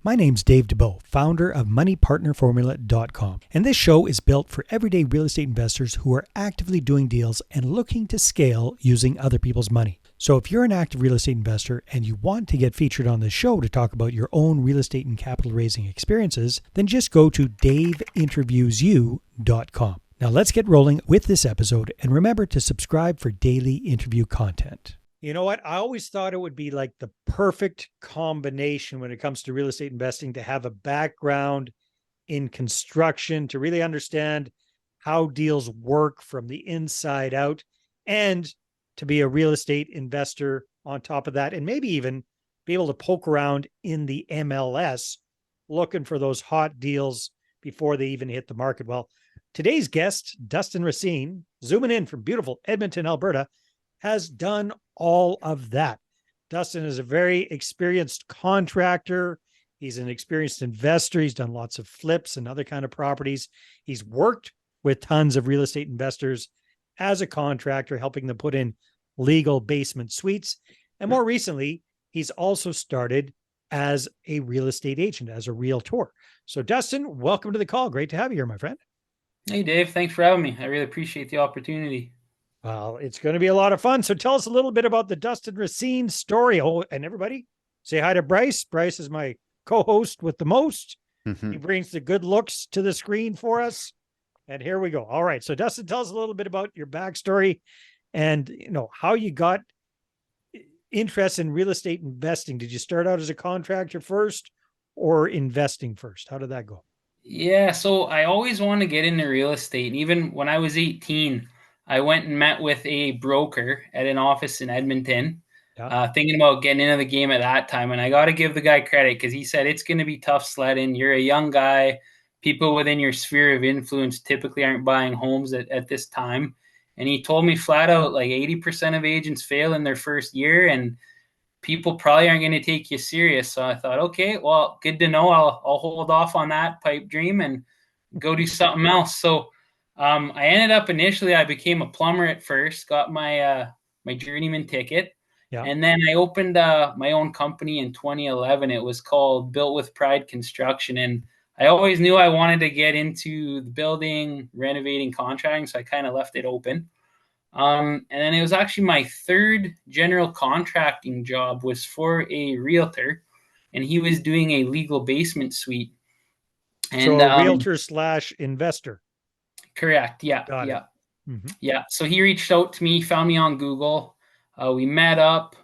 My name's Dave DeBow, founder of MoneyPartnerFormula.com, and this show is built for everyday real estate investors who are actively doing deals and looking to scale using other people's money. So if you're an active real estate investor and you want to get featured on this show to talk about your own real estate and capital raising experiences, then just go to daveinterviewsyou.com. Now let's get rolling with this episode, and remember to subscribe for daily interview content. You know what? I always thought it would be like the perfect combination when it comes to real estate investing to have a background in construction, to really understand how deals work from the inside out, and to be a real estate investor on top of that, and maybe even be able to poke around in the MLS looking for those hot deals before they even hit the market. Well, today's guest, Dustin Racine, zooming in from beautiful Edmonton, Alberta, has done all of that. Dustin is a very experienced contractor. He's an experienced investor. He's done lots of flips and other kind of properties. He's worked with tons of real estate investors as a contractor, helping them put in legal basement suites. And more recently, he's also started as a real estate agent, as a realtor. So Dustin, welcome to the call. Great to have you here, my friend. Hey, Dave. Thanks for having me. I really appreciate the opportunity. Well, it's going to be a lot of fun. So tell us a little bit about the Dustin Racine story. Oh, and everybody say hi to Bryce. Bryce is my co-host with the most. Mm-hmm. He brings the good looks to the screen for us. And here we go. All right. So Dustin, tell us a little bit about your backstory and, how you got interest in real estate investing. Did you start out as a contractor first or investing first? How did that go? Yeah. So I always wanted to get into real estate. Even when I was 18, I went and met with a broker at an office in Edmonton, thinking about getting into the game at that time. And I got to give the guy credit because he said, it's going to be tough sledding. You're a young guy. People within your sphere of influence typically aren't buying homes at this time. And he told me flat out, like 80% of agents fail in their first year and people probably aren't going to take you serious. So I thought, okay, well, good to know. I'll hold off on that pipe dream and go do something else. So I ended up I became a plumber at first, got my my journeyman ticket. Yeah. And then I opened my own company in 2011. It was called Built with Pride Construction. And I always knew I wanted to get into the building, renovating, contracting. So I kind of left it open. And then it was actually my third general contracting job was for a realtor. And he was doing a legal basement suite. And, so a realtor / investor. Correct. Yeah. Yeah. Mm-hmm. Yeah. So he reached out to me, found me on Google. We met up.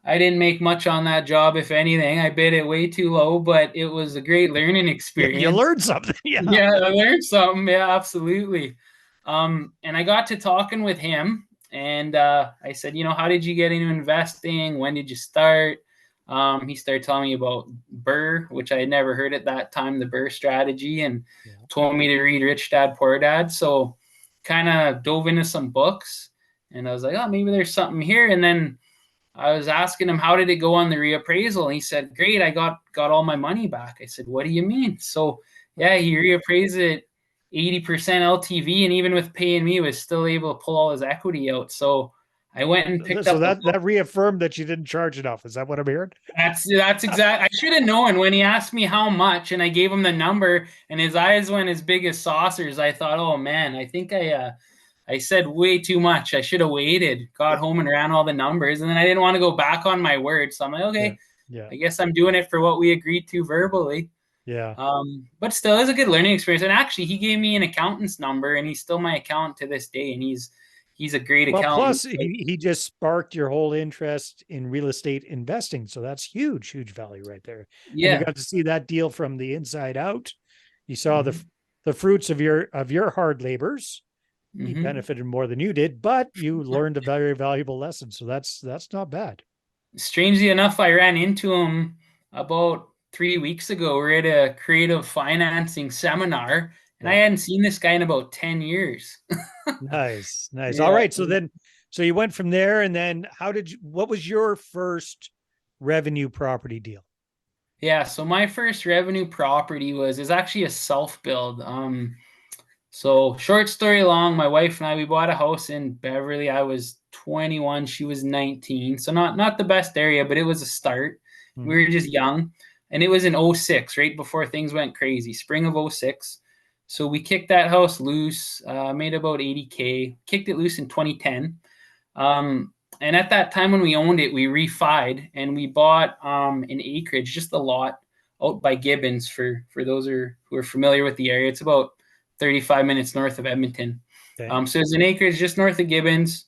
I didn't make much on that job, if anything. I bid it way too low, but it was a great learning experience. You learned something. Yeah. Yeah, I learned something. Yeah, absolutely. And I got to talking with him and I said, how did you get into investing? When did you start? He started telling me about BRRRR, which I had never heard at that time, the BRRRR strategy, and told me to read Rich Dad, Poor Dad. So kind of dove into some books and I was like, oh, maybe there's something here. And then I was asking him, how did it go on the reappraisal? And he said, great, I got all my money back. I said, what do you mean? So yeah, he reappraised it 80% LTV. And even with paying me, was still able to pull all his equity out. So I went and picked up. So that reaffirmed that you didn't charge enough. Is that what I'm hearing? That's exact. I should have known when he asked me how much, and I gave him the number, and his eyes went as big as saucers. I thought, oh man, I think I said way too much. I should have waited, got home and ran all the numbers, and then I didn't want to go back on my word. So I'm like, okay, yeah. I guess I'm doing it for what we agreed to verbally. Yeah. But still, it's a good learning experience. And actually, he gave me an accountant's number, and he's still my accountant to this day, and he's a great accountant. Plus, he just sparked your whole interest in real estate investing. So that's huge value right there. Yeah. And you got to see that deal from the inside out. You saw the fruits of your hard labors. Mm-hmm. He benefited more than you did, but you learned a very valuable lesson. So that's not bad. Strangely enough, I ran into him about 3 weeks ago. We're at a creative financing seminar. And I hadn't seen this guy in about 10 years. Nice. Yeah. All right. So you went from there, and then what was your first revenue property deal? Yeah. So my first revenue property is actually a self-build. So short story long, my wife and I, we bought a house in Beverly. I was 21. She was 19. So not the best area, but it was a start. Mm-hmm. We were just young. and it was in '06, right before things went crazy, spring of '06. So we kicked that house loose, made about 80K, kicked it loose in 2010. And at that time when we owned it, we refied and we bought an acreage, just a lot out by Gibbons for those who are familiar with the area. It's about 35 minutes north of Edmonton. Okay. So it's an acreage just north of Gibbons.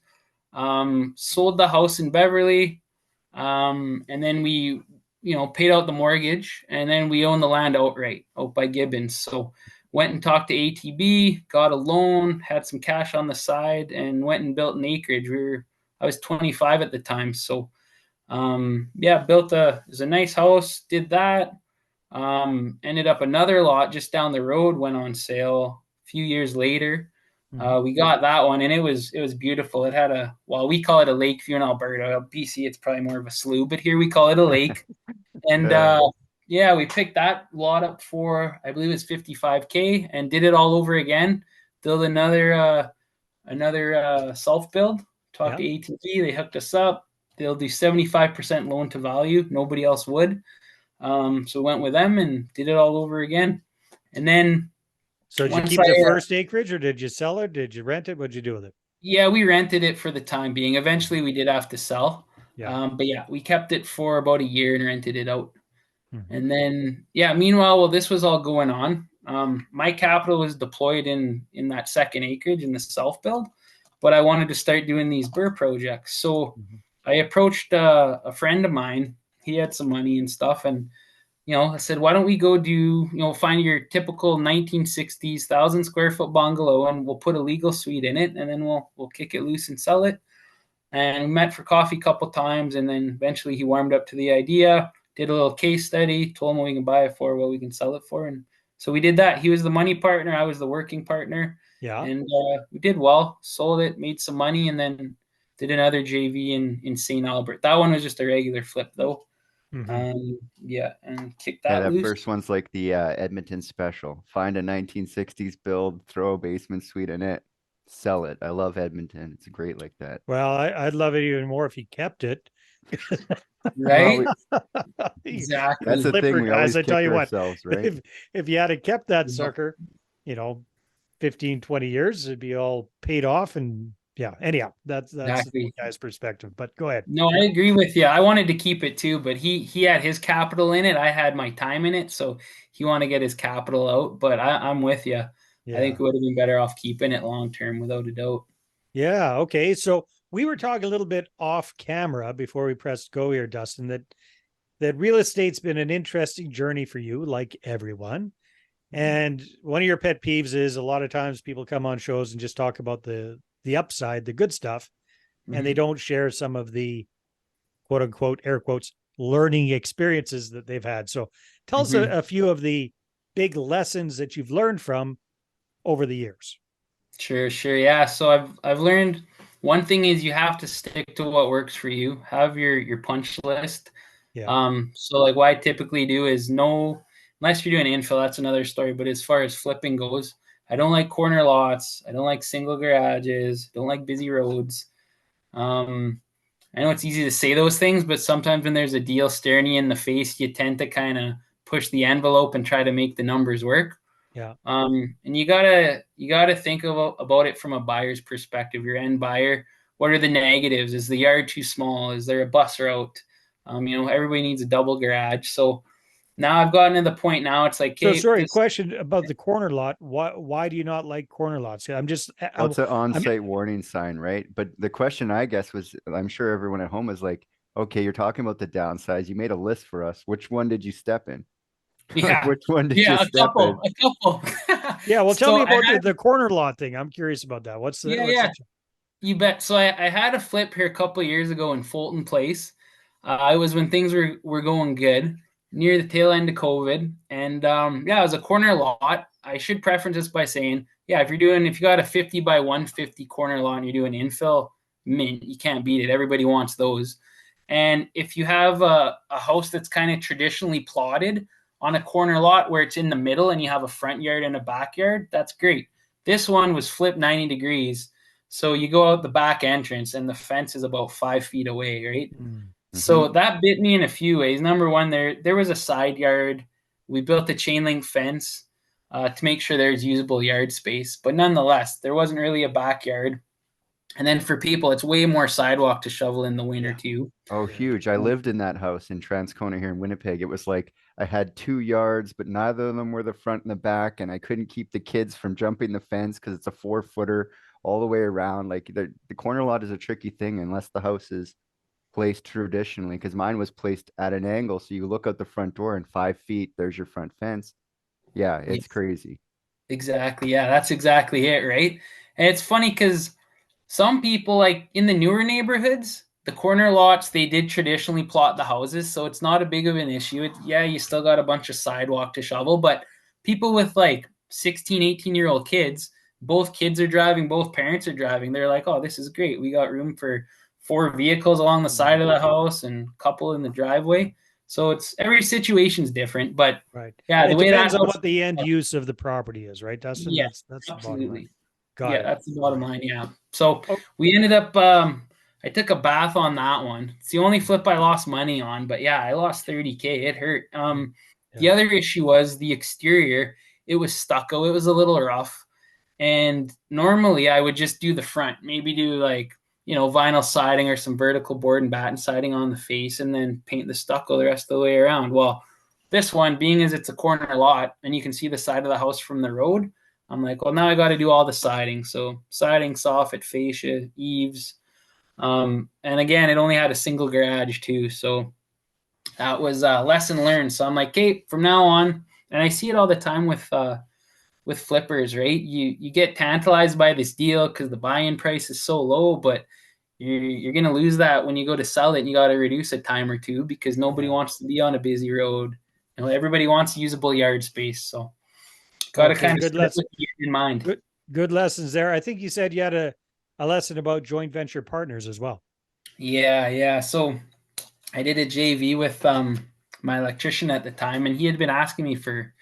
Sold the house in Beverly, and then we, paid out the mortgage, and then we owned the land outright out by Gibbons. So went and talked to ATB, got a loan, had some cash on the side, and went and built an acreage. I was 25 at the time, so built it was a nice house. Did that. Ended up another lot just down the road went on sale a few years later. We got that one, and it was beautiful. It had we call it a lake view in Alberta. BC, it's probably more of a slough, but here we call it a lake. And we picked that lot up for, I believe it's 55K, and did it all over again. Built another self build. Talked to ATV, they hooked us up. They'll do 75% loan to value. Nobody else would. So went with them and did it all over again. And then, so did you keep the first acreage, or did you sell it? Did you rent it? What'd you do with it? Yeah, we rented it for the time being. Eventually, we did have to sell. But we kept it for about a year and rented it out. And then, meanwhile, while this was all going on, my capital was deployed in that second acreage in the self build, but I wanted to start doing these burr projects. So I approached a friend of mine. He had some money and stuff, and I said, why don't we go do, find your typical 1960s 1,000 square foot bungalow, and we'll put a legal suite in it, and then we'll kick it loose and sell it. And we met for coffee a couple times, and then eventually he warmed up to the idea, did a little case study, told him what we can buy it for, what we can sell it for. And so we did that. He was the money partner. I was the working partner. Yeah. And we did well, sold it, made some money, and then did another JV in St. Albert. That one was just a regular flip, though. And kicked that loose. First one's like the Edmonton special. Find a 1960s build, throw a basement suite in it, sell it. I love Edmonton. It's great like that. Well, I'd love it even more if he kept it. Right? Exactly. That's the thing. We always I tell you ourselves, what, right? if you had kept that sucker, 15, 20 years, it'd be all paid off. And anyhow, that's exactly the guy's perspective. But go ahead. No, I agree with you. I wanted to keep it too, but he had his capital in it. I had my time in it, so he wanted to get his capital out. But I'm with you. I think we would have been better off keeping it long term, without a doubt. Yeah. Okay. So we were talking a little bit off camera before we pressed go here, Dustin, that real estate's been an interesting journey for you, like everyone. And one of your pet peeves is a lot of times people come on shows and just talk about the upside, the good stuff, and they don't share some of the quote unquote, air quotes, learning experiences that they've had. So tell us a few of the big lessons that you've learned from over the years. Sure. Yeah. So I've learned one thing is you have to stick to what works for you. Have your punch list. Yeah. So like what I typically do is unless you're doing infill, that's another story. But as far as flipping goes, I don't like corner lots. I don't like single garages. Don't like busy roads. I know it's easy to say those things, but sometimes when there's a deal staring you in the face, you tend to kind of push the envelope and try to make the numbers work. Yeah. And you gotta think about it from a buyer's perspective. Your end buyer, what are the negatives? Is the yard too small? Is there a bus route? Everybody needs a double garage. So now I've gotten to the point now. It's like, question about the corner lot. Why do you not like corner lots? It's an on-site warning sign, right? But the question, I guess, was, I'm sure everyone at home is like, okay, you're talking about the downsides. You made a list for us. Which one did you step in? Yeah. Which one did you step in? A couple. Yeah. Well, tell me about the corner lot thing. I'm curious about that. What's the You bet. So I had a flip here a couple of years ago in Fulton Place. I was when things were going good, near the tail end of COVID. And it was a corner lot. I should preference this by saying, if you got a 50 by 150 corner lot and you're doing infill, you can't beat it. Everybody wants those. And if you have a house that's kind of traditionally plotted on a corner lot where it's in the middle and you have a front yard and a backyard, that's great. This one was flipped 90 degrees. So you go out the back entrance and the fence is about 5 feet away, right? So that bit me in a few ways. Number one, there was a side yard. We built a chain link fence to make sure there's usable yard space, but nonetheless, there wasn't really a backyard. And then for people, it's way more sidewalk to shovel in the winter too. Oh, huge. I lived in that house in Transcona here in Winnipeg. It was like I had 2 yards, but neither of them were the front and the back, and I couldn't keep the kids from jumping the fence because it's a 4-footer all the way around. Like the corner lot is a tricky thing unless the house is placed traditionally, because mine was placed at an angle. So you look out the front door and 5 feet, there's your front fence. Yeah, it's Yes, crazy. exactly. Yeah, that's exactly it, right? And it's funny because some people, like in the newer neighborhoods, the corner lots, they did traditionally plot the houses, so it's not a big of an issue. Yeah, you still got a bunch of sidewalk to shovel, but people with like 16, 18-year-old kids, both kids are driving, both parents are driving. They're like, oh, this is great. We got room for 4 vehicles along the side of the house and a couple in the driveway. So it's every situation's different, but Right. yeah, the It way depends that on what the end use of the property is, right, Dustin? yeah, That's the bottom line. absolutely. Got Yeah, it. that's the bottom line. Yeah. So Oh, we ended up, I took a bath on that one. It's the only flip I lost money on, but yeah, I lost 30K. It hurt. The yeah. other issue was the exterior. It was stucco. It was a little rough. And normally I would just do the front, maybe do like, vinyl siding or some vertical board and batten siding on the face and then paint the stucco the rest of the way around. Well, this one, being as it's a corner lot and you can see the side of the house from the road, I'm like, well, now I got to do all the siding. So siding, soffit, fascia, eaves. And again, it only had a single garage too. So that was a lesson learned. So I'm like, okay, from now on, and I see it all the time with flippers, right? You get tantalized by this deal because the buy-in price is so low, but you're gonna lose that when you go to sell it and you got to reduce a time or two because nobody Yeah. wants to be on a busy road. Everybody wants usable yard space, so got to Okay. kind of Good set it lesson. with you in mind. Good lessons there. I think you said you had a lesson about joint venture partners as well. Yeah, yeah. So I did a JV with my electrician at the time, and he had been asking me for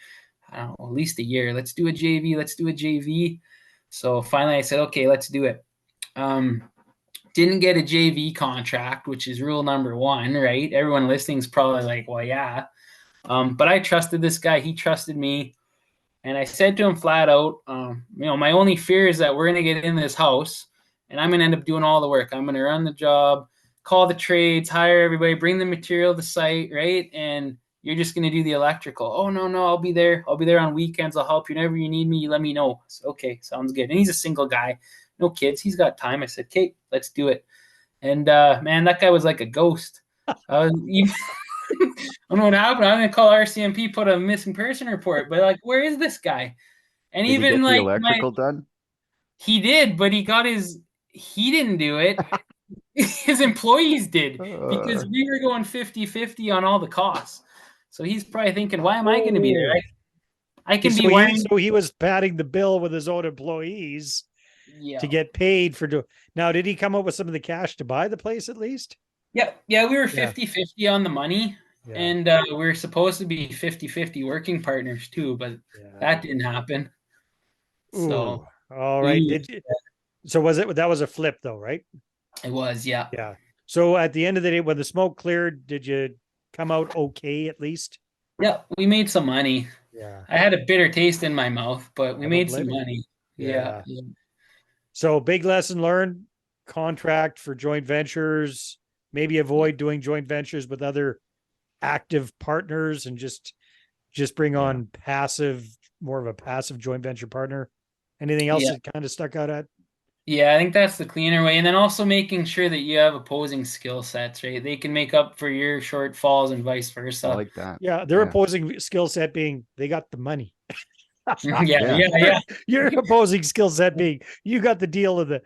I don't know at least a year. Let's do a JV. Let's do a JV. So finally, I said, okay, let's do it. Um, didn't get a JV contract, which is rule number one, right? Everyone listening is probably like, well, yeah. But I trusted this guy. He trusted me. And I said to him flat out, my only fear is that we're going to get in this house and I'm going to end up doing all the work. I'm going to run the job, call the trades, hire everybody, bring the material to site, right? And you're just going to do the electrical. Oh, no, no, I'll be there. I'll be there on weekends. I'll help you. Whenever you need me, you let me know. Said, okay, sounds good. And he's a single guy, no kids. He's got time. I said, okay, let's do it. And man, that guy was like a ghost. I don't know what happened. I'm gonna call RCMP, put a missing person report. But like, where is this guy? And Did he even get the like electrical done? he did, but he didn't do it. His employees did because Uh, we were going 50-50 on all the costs. So he's probably thinking, why am I going to be there? Oh, I can be so he wearing. so he was padding the bill with his own employees to Yeah. get paid for do. Now, did he come up with some of the cash to buy the place at least? Yeah. Yeah. We were Yeah. 50-50 on the money. Yeah. And we were supposed to be 50-50 working partners too, but Yeah. that didn't happen. Ooh. So All right. we, Did you, so was it that was a flip though, right? it was, yeah. Yeah. So at the end of the day, when the smoke cleared, did you come out okay at least? Yeah, we made some money. Yeah. I had a bitter taste in my mouth, but we I don't made some blame you. money. Yeah. Yeah. So big lesson learned, contract for joint ventures, maybe avoid doing joint ventures with other active partners and just bring yeah. on more of a passive joint venture partner. Anything else Yeah. that kind of stuck out at? Yeah, I think that's the cleaner way. And then also making sure that you have opposing skill sets, right? They can make up for your shortfalls and vice I versa. like that. Yeah, their Yeah. opposing skill set being they got the money. Yeah, Yeah. yeah. Your opposing skill set being you got the deal of the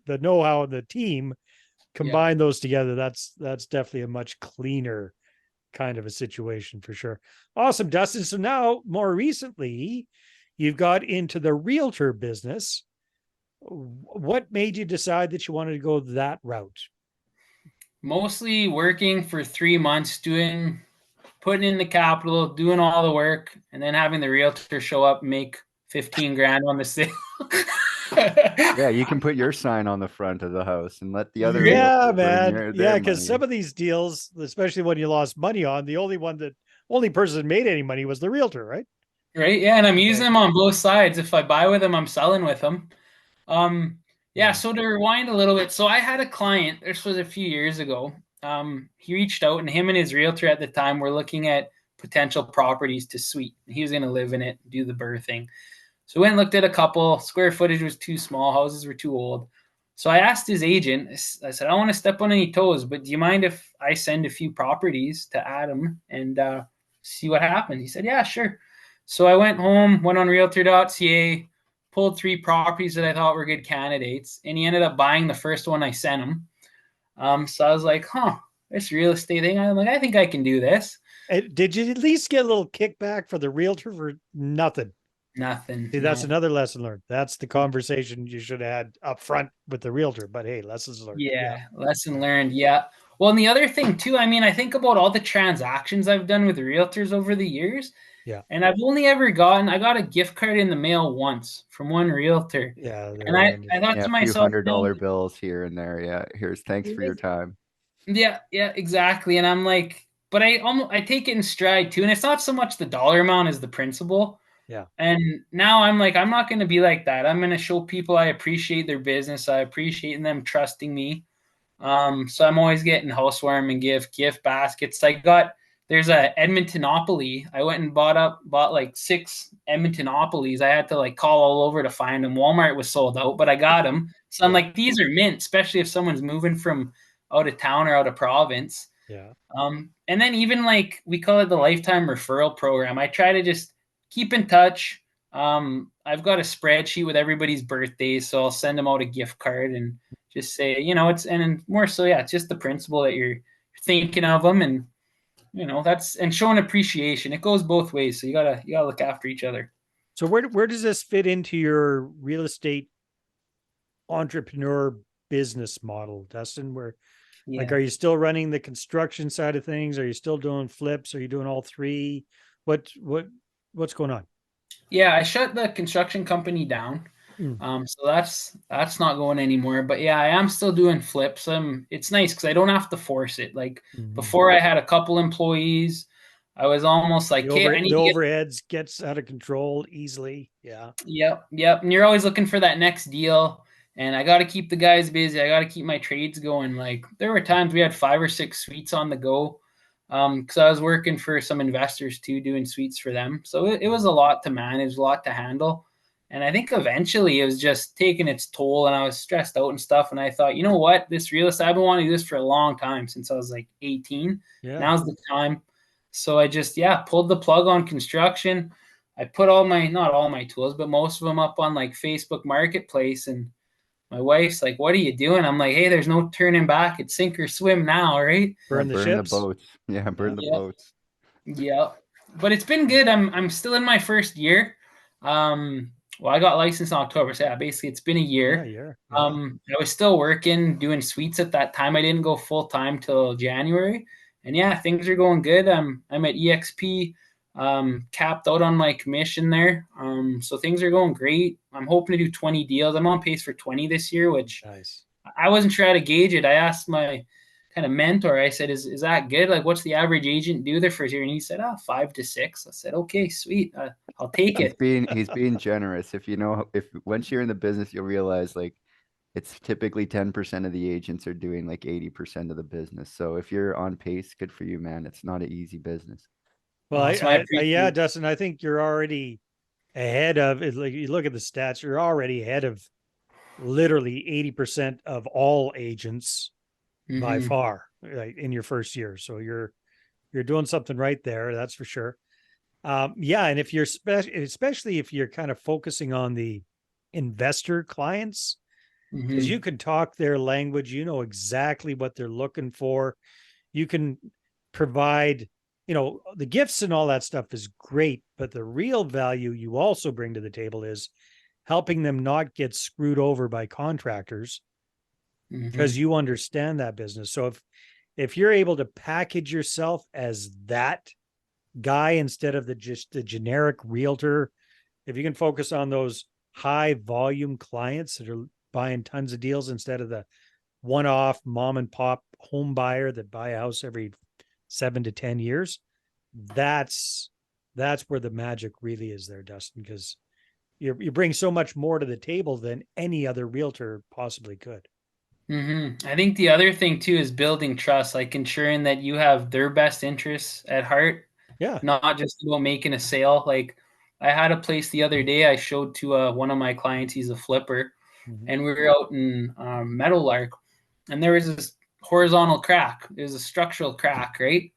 know-how of the team. Yeah. Combine those together. That's definitely a much cleaner kind of a situation for sure. Awesome, Dustin. So now, more recently, you've got into the realtor business. What made you decide that you wanted to go that route? Mostly working for 3 months, putting in the capital, doing all the work, and then having the realtor show up and make 15 grand on the sale. Yeah, you can put your sign on the front of the house and let the other Right? Yeah, realtor bring man. their Yeah, because money. some of these deals, especially when you lost money on, the only person that made any money was the realtor, right? Right? Yeah, and I'm using Okay. them on both sides. If I buy with them, I'm selling with them. Yeah, Yeah. so to rewind a little bit, so I had a client, this was a few years ago. He reached out and him and his realtor at the time were looking at potential properties to suite. He was going to live in it, do the birthing. So we went and looked at a couple. Square footage was too small, houses were too old. So I asked his agent, I said, I don't want to step on any toes, but do you mind if I send a few properties to Adam and see what happens? He said, yeah, sure. So I went home, went on realtor.ca, pulled 3 properties that I thought were good candidates, and he ended up buying the first one I sent him. So I was like, this real estate thing, I'm like, I think I can do this. And did you at least get a little kickback for the realtor for nothing? Nothing, See, that's no. another lesson learned. That's the conversation you should have had up front with the realtor. But hey, lessons learned. Yeah. Yeah, lesson learned. Yeah. Well, and the other thing too, I mean, I think about all the transactions I've done with realtors over the years, Yeah. and I got a gift card in the mail once from one realtor. Yeah. And They're I wonderful. thought Yeah, to a few myself, $100 bills here and there. Yeah, here's thanks for your time. yeah, yeah, exactly. And I'm like, but I take it in stride too. And it's not so much the dollar amount as the principle. Yeah. And now I'm like, I'm not going to be like that. I'm going to show people I appreciate their business. I appreciate them trusting me. So I'm always getting housewarming and gift baskets. There's a Edmontonopoly. I went and bought like 6 Edmontonopolies. I had to like call all over to find them. Walmart was sold out, but I got them. So I'm Yeah. like, these are mint, especially if someone's moving from out of town or out of province. Yeah. And then even like we call it the lifetime referral program. I try to just keep in touch. I've got a spreadsheet with everybody's birthdays, so I'll send them out a gift card and just say, it's and more so, yeah, it's just the principle that you're thinking of them, and that's and showing appreciation. It goes both ways, so you gotta look after each other. So where does this fit into your real estate entrepreneur business model, Dustin? Where like Yeah. are you still running the construction side of things? Are you still doing flips? Are you doing all three? What's going on? Yeah, I shut the construction company down. Mm. So that's not going anymore. But yeah, I am still doing flips. It's nice because I don't have to force it. Like Mm-hmm. before, I had a couple employees. I was almost like, okay, I need The to get. overheads gets out of control easily. Yeah. Yep, yep. And you're always looking for that next deal. And I got to keep the guys busy. I got to keep my trades going. Like there were times we had 5 or 6 suites on the go. Because I was working for some investors too, doing suites for them. So it was a lot to manage, a lot to handle. And I think eventually it was just taking its toll and I was stressed out and stuff. And I thought, you know what? This real estate, I've been wanting to do this for a long time since I was like 18. Yeah. Now's the time. So I just, yeah, pulled the plug on construction. I put not all my tools, but most of them up on like Facebook Marketplace. And my wife's like, what are you doing? I'm like, hey, there's no turning back. It's sink or swim now, right? Yeah, Burn the burn the ships. boats. Yeah, Yeah. burn the Yeah. boats. Yeah. But it's been good. I'm still in my first year. Well, I got licensed in October, so yeah, basically it's been a Yeah. year. Yeah. I was still working doing suites at that time. I didn't go full time till January, and yeah, things are going good. I'm at EXP, capped out on my commission there. So things are going great. I'm hoping to do 20 deals. I'm on pace for 20 this year, which Nice. I wasn't sure how to gauge it. I asked my kind of mentor, I said, is that good? Like, what's the average agent do their first year? And he said, 5 to 6. I said, okay, sweet. I'll take He's it. being he's being generous. If once you're in the business, you'll realize like it's typically 10% of the agents are doing like 80% of the business. So if you're on pace, good for you, man. It's not an easy business. Well, Awesome. I yeah, appreciate Dustin, I think you're already ahead of it. Like you look at the stats, you're already ahead of literally 80% of all agents it. by Mm-hmm. far, right, in your first year. So you're doing something right there, that's for sure. Yeah, and if you're especially if you're kind of focusing on the investor clients, because Mm-hmm. you can talk their language, you know exactly what they're looking for. You can provide, the gifts and all that stuff is great, but the real value you also bring to the table is helping them not get screwed over by contractors because Mm-hmm. you understand that business. So if you're able to package yourself as that guy instead of just the generic realtor, if you can focus on those high volume clients that are buying tons of deals instead of the one-off mom and pop home buyer that buy a house every 7 to 10 years. That's where the magic really is there, Dustin, because you bring so much more to the table than any other realtor possibly could. I think the other thing too is building trust, like ensuring that you have their best interests at heart. Yeah. Not just about making a sale. Like I had a place the other day I showed to one of my clients. He's a flipper, and we were out in Meadowlark, and there was this horizontal crack. There's a structural crack, right?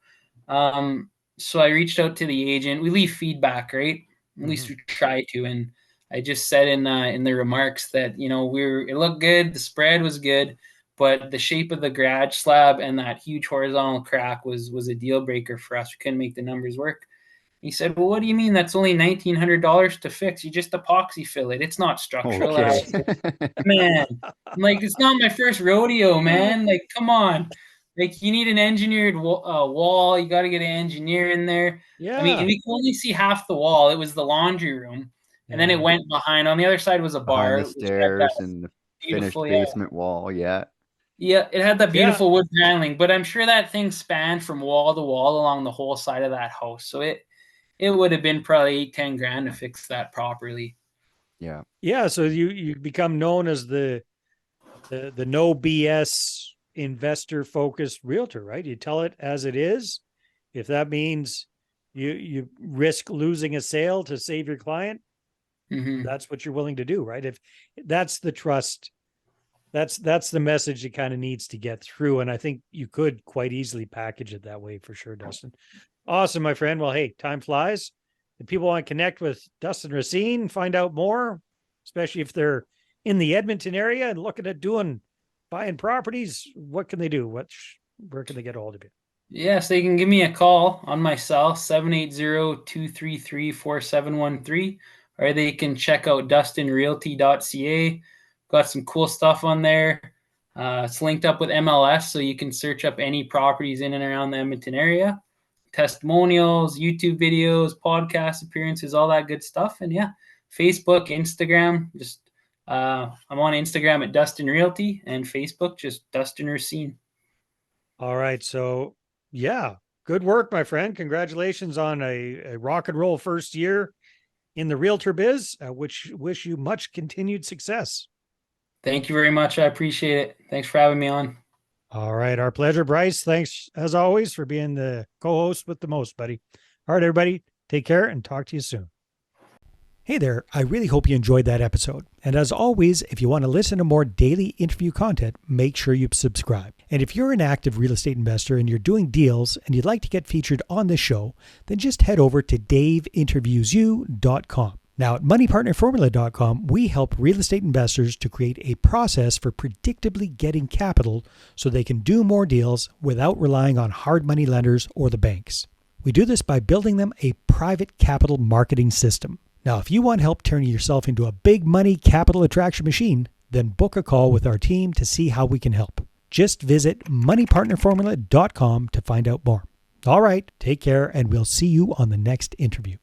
So I reached out to the agent. We leave feedback, right? At least we try to. And I just said in the remarks that it looked good, the spread was good, but the shape of the garage slab and that huge horizontal crack was a deal breaker for us. We couldn't make the numbers work. He said, "Well, what do you mean? That's only $1,900 to fix. You just epoxy fill it. It's not structural." Okay. Man, like it's not my first rodeo, man. Like, come on. Like, you need an engineered wall. You got to get an engineer in there. Yeah. I mean, we could only see half the wall. It was the laundry room, and then it went behind. On the other side was a bar. Behind the stairs and the finished basement wall. Yeah. Yeah, it had that beautiful wood paneling, but I'm sure that thing spanned from wall to wall along the whole side of that house. So it would have been probably 8-10 grand to fix that properly. Yeah. Yeah. So you become known as the no BS investor focused realtor, right? You tell it as it is. If that means you risk losing a sale to save your client, that's what you're willing to do, right? If that's the trust, that's the message that kind of needs to get through. And I think you could quite easily package it that way for sure, Dustin. Awesome, my friend. Well, hey, time flies. If people want to connect with Dustin Racine, find out more, especially if they're in the Edmonton area and looking at buying properties, what can they do? Where can they get a hold of you? Yes, they can give me a call on my cell, 780-233-4713, or they can check out dustinrealty.ca. Got some cool stuff on there. It's linked up with MLS, so you can search up any properties in and around the Edmonton area. Testimonials, YouTube videos, podcast appearances, all that good stuff. And yeah, Facebook, Instagram, just I'm on Instagram at Dustin Realty, and Facebook, just Dustin Racine. All right. So yeah, good work, my friend. Congratulations on a rock and roll first year in the realtor biz, which wish you much continued success. Thank you very much. I appreciate it. Thanks for having me on. All right. Our pleasure, Bryce. Thanks as always for being the co-host with the most, buddy. All right, everybody, take care and talk to you soon. Hey there, I really hope you enjoyed that episode. And as always, if you want to listen to more daily interview content, make sure you subscribe. And if you're an active real estate investor and you're doing deals and you'd like to get featured on this show, then just head over to daveinterviewyou.com. Now at moneypartnerformula.com, we help real estate investors to create a process for predictably getting capital so they can do more deals without relying on hard money lenders or the banks. We do this by building them a private capital marketing system. Now, if you want help turning yourself into a big money capital attraction machine, then book a call with our team to see how we can help. Just visit moneypartnerformula.com to find out more. All right, take care, and we'll see you on the next interview.